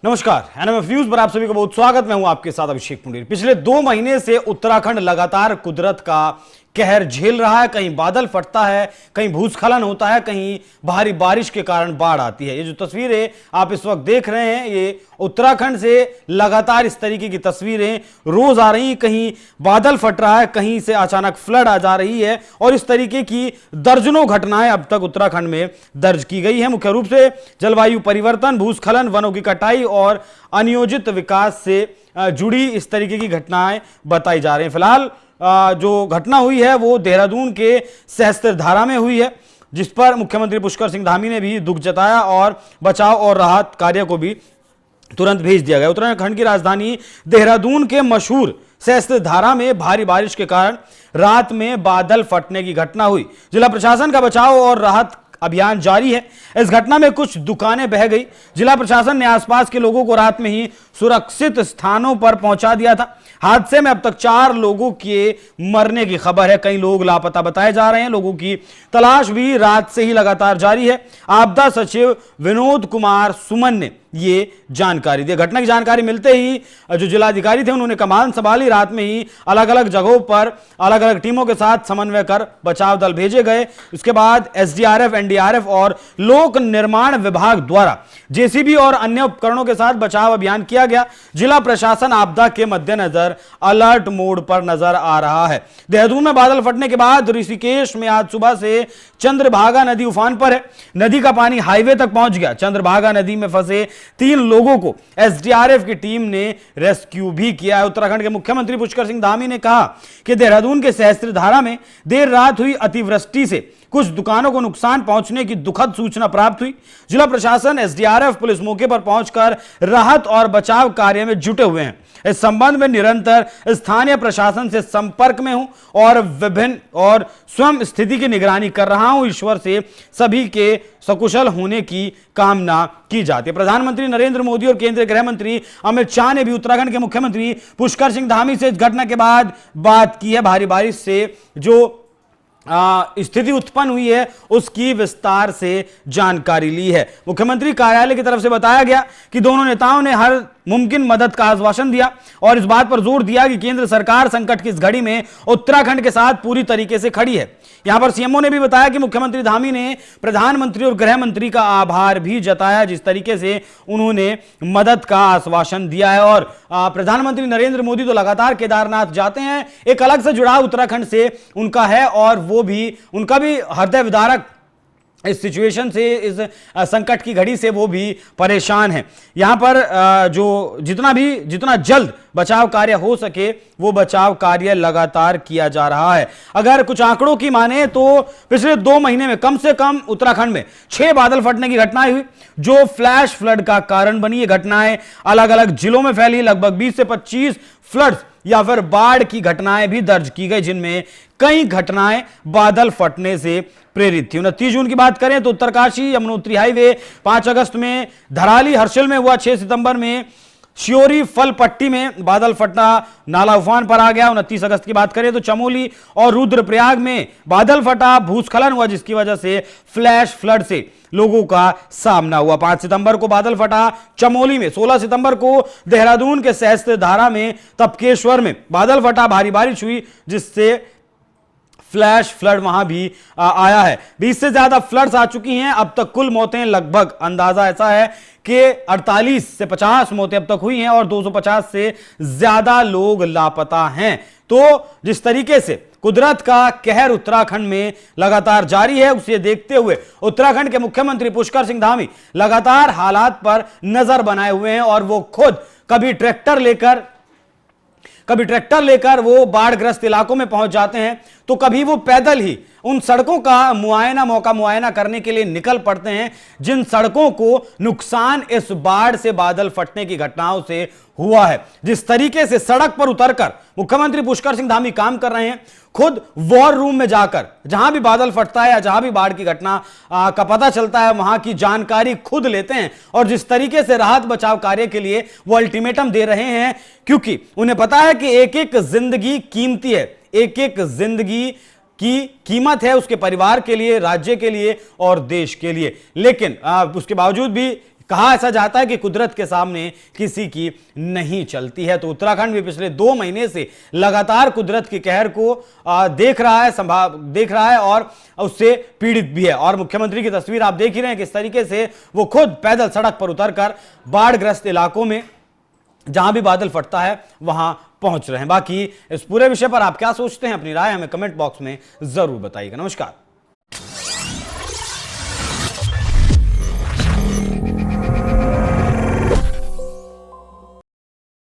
नमस्कार, NMF news पर आप सभी का बहुत स्वागत। मैं हूं आपके साथ अभिषेक पुंडीर। पिछले 2 महीने से उत्तराखंड लगातार कुदरत का कहर झेल रहा है। कहीं बादल फटता है, कहीं भूस्खलन होता है, कहीं भारी बारिश के कारण बाढ़ आती है। ये जो तस्वीरें आप इस वक्त देख रहे हैं, ये उत्तराखंड से लगातार इस तरीके की तस्वीरें रोज आ रही। कहीं बादल फट रहा है, कहीं से अचानक फ्लड आ जा रही है और इस तरीके की दर्जनों घटनाएं अब तक उत्तराखंड में दर्ज की गई है। मुख्य रूप से जलवायु परिवर्तन, भूस्खलन, वनों की कटाई और अनियोजित विकास से जुड़ी इस तरीके की घटनाएं बताई जा रही हैं। फिलहाल जो घटना हुई है वो देहरादून के सहस्त्रधारा में हुई है, जिस पर मुख्यमंत्री पुष्कर सिंह धामी ने भी दुख जताया और बचाव और राहत कार्य को भी तुरंत भेज दिया गया। उत्तराखंड की राजधानी देहरादून के मशहूर सहस्त्रधारा में भारी बारिश के कारण रात में बादल फटने की घटना हुई। जिला प्रशासन का बचाव और राहत अभियान जारी है। इस घटना में कुछ दुकानें बह गई। जिला प्रशासन ने आसपास के लोगों को रात में ही सुरक्षित स्थानों पर पहुंचा दिया था। हादसे में अब तक 4 लोगों के मरने की खबर है। कई लोग लापता बताए जा रहे हैं। लोगों की तलाश भी रात से ही लगातार जारी है। आपदा सचिव विनोद कुमार सुमन ने ये जानकारी दी। घटना की जानकारी मिलते ही जो जिलाधिकारी थे उन्होंने कमान संभाली। रात में ही अलग अलग जगहों पर अलग अलग टीमों के साथ समन्वय कर बचाव दल भेजे गए। इसके बाद एसडीआरएफ, एनडीआरएफ और लोक निर्माण विभाग द्वारा जेसीबी और अन्य उपकरणों के साथ बचाव अभियान किया गया। जिला प्रशासन आपदा के मद्देनजर अलर्ट मोड पर नजर आ रहा है। देहरादून में बादल फटने के बाद ऋषिकेश में आज सुबह से चंद्रभागा नदी उफान पर है। नदी का पानी हाईवे तक पहुंच गया। चंद्रभागा नदी में फंसे 3 लोगों को एसडीआरएफ की टीम ने रेस्क्यू भी किया है। उत्तराखंड के मुख्यमंत्री पुष्कर सिंह धामी ने कहा कि देहरादून के सहस्त्रधारा में देर रात हुई अतिवृष्टि से कुछ दुकानों को नुकसान पहुंचने की दुखद सूचना प्राप्त हुई। जिला प्रशासन, एसडीआरएफ, पुलिस मौके पर पहुंचकर राहत और बचाव कार्य में जुटे हुए हैं। इस संबंध में निरंतर स्थानीय प्रशासन से संपर्क में हूं और स्वयं स्थिति की निगरानी कर रहा हूं। ईश्वर से सभी के सकुशल होने की कामना की जाती है। प्रधानमंत्री नरेंद्र मोदी और केंद्रीय गृह मंत्री अमित शाह ने भी उत्तराखंड के मुख्यमंत्री पुष्कर सिंह धामी से इस घटना के बाद बात की है। भारी बारिश से जो स्थिति उत्पन्न हुई है उसकी विस्तार से जानकारी ली है। मुख्यमंत्री कार्यालय की तरफ से बताया गया कि दोनों नेताओं ने हर मुमकिन मदद का आश्वासन दिया और इस बात पर जोर दिया कि केंद्र सरकार संकट की इस घड़ी में उत्तराखंड के साथ पूरी तरीके से खड़ी है। यहां पर सीएमओ ने भी बताया कि मुख्यमंत्री धामी ने प्रधानमंत्री और गृह मंत्री का आभार भी जताया, जिस तरीके से उन्होंने मदद का आश्वासन दिया है। और प्रधानमंत्री नरेंद्र मोदी तो लगातार केदारनाथ जाते हैं। एक अलग से जुड़ाव उत्तराखंड से उनका है और वो भी उनका भी हृदय विदारक इस सिचुएशन से, इस संकट की घड़ी से वो भी परेशान है। यहां पर जो जितना जल्द बचाव कार्य हो सके वो बचाव कार्य लगातार किया जा रहा है। अगर कुछ आंकड़ों की माने तो पिछले 2 महीने में कम से कम उत्तराखंड में 6 बादल फटने की घटनाएं हुई जो फ्लैश फ्लड का कारण बनी। ये घटनाएं अलग अलग जिलों में फैली। लगभग 20 से 25 फ्लड्स या फिर बाढ़ की घटनाएं भी दर्ज की गई, जिनमें कई घटनाएं बादल फटने से प्रेरित थी। 29 जून की बात करें तो उत्तरकाशी यमुनोत्री हाईवे, 5 अगस्त में धराली हर्षिल में हुआ, 6 सितंबर में श्योरी फल पट्टी में बादल फटना, नाला उफान पर आ गया। 29 अगस्त की बात करें तो चमोली और रुद्रप्रयाग में बादल फटा, भूस्खलन हुआ, जिसकी वजह से फ्लैश फ्लड से लोगों का सामना हुआ। 5 सितंबर को बादल फटा चमोली में। 16 सितंबर को देहरादून के सहस्त्रधारा में, तपकेश्वर में बादल फटा, भारी बारिश हुई, जिससे फ्लैश फ्लड वहां भी आया है। 20 से ज्यादा फ्लड्स आ चुकी हैं। अब तक कुल मौतें लगभग, अंदाजा ऐसा है कि 48 से 50 मौतें अब तक हुई हैं और 250 से ज्यादा लोग लापता हैं। तो जिस तरीके से कुदरत का कहर उत्तराखंड में लगातार जारी है, उसे देखते हुए उत्तराखंड के मुख्यमंत्री पुष्कर सिंह धामी लगातार हालात पर नजर बनाए हुए हैं और वो खुद कभी ट्रैक्टर लेकर वो बाढ़ग्रस्त इलाकों में पहुंच जाते हैं, तो कभी वो पैदल ही उन सड़कों का मुआयना करने के लिए निकल पड़ते हैं जिन सड़कों को नुकसान इस बाढ़ से, बादल फटने की घटनाओं से हुआ है। जिस तरीके से सड़क पर उतरकर मुख्यमंत्री पुष्कर सिंह धामी काम कर रहे हैं, खुद वॉर रूम में जाकर जहां भी बादल फटता है या जहां भी बाढ़ की घटना का पता चलता है वहां की जानकारी खुद लेते हैं और जिस तरीके से राहत बचाव कार्य के लिए वो अल्टीमेटम दे रहे हैं, क्योंकि उन्हें पता है कि एक एक जिंदगी कीमती है, एक एक जिंदगी की कीमत है उसके परिवार के लिए, राज्य के लिए और देश के लिए। लेकिन उसके बावजूद भी कहा ऐसा जाता है कि कुदरत के सामने किसी की नहीं चलती है। तो उत्तराखंड भी पिछले 2 महीने से लगातार कुदरत के कहर को देख रहा है और उससे पीड़ित भी है। और मुख्यमंत्री की तस्वीर आप देख ही रहे हैं किस तरीके से वो खुद पैदल सड़क पर उतरकर बाढ़ग्रस्त इलाकों में जहां भी बादल फटता है वहां पहुंच रहे हैं। बाकी इस पूरे विषय पर आप क्या सोचते हैं, अपनी राय हमें कमेंट बॉक्स में जरूर बताइएगा। नमस्कार।